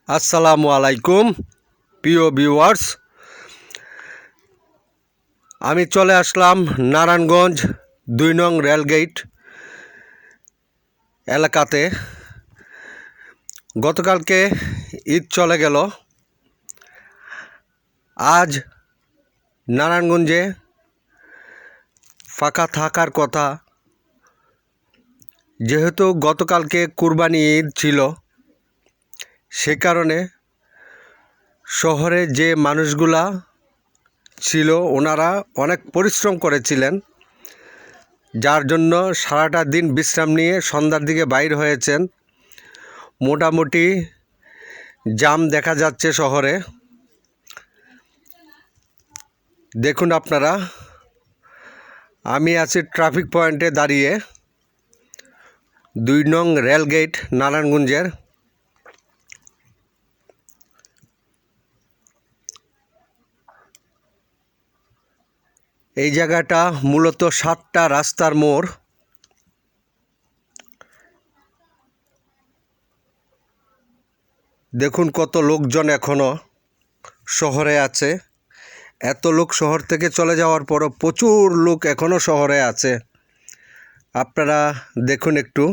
আসসালামু আলাইকুম প্রিয় ভিউয়ার্স, আমি চলে আসলাম নারায়ণগঞ্জ ২ নং রেলগেট এলাকাতে। গতকালকে ঈদ চলে গেল। আজ নারায়ণগঞ্জে ফাঁকা থাকার কথা, যেহেতু গতকালকে কুরবানি ঈদ ছিল। সে কারণে শহরে যে মানুষগুলা ছিল ওনারা অনেক পরিশ্রম করেছিলেন, যার জন্য সারাটা দিন বিশ্রাম নিয়ে সন্ধ্যার দিকে বাইর হয়েছেন। মোটামুটি জাম দেখা যাচ্ছে শহরে। দেখুন আপনারা, আমি আছি ট্রাফিক পয়েন্টে দাঁড়িয়ে, ২ নং রেলগেট নারায়ণগঞ্জের। এই জায়গাটা মূলত 7টা রাস্তার মোড়। দেখুন কত লোকজন এখনও শহরে আছে। এত লোক শহর থেকে চলে যাওয়ার পরও প্রচুর লোক এখনও শহরে আছে। আপনারা দেখুন একটু।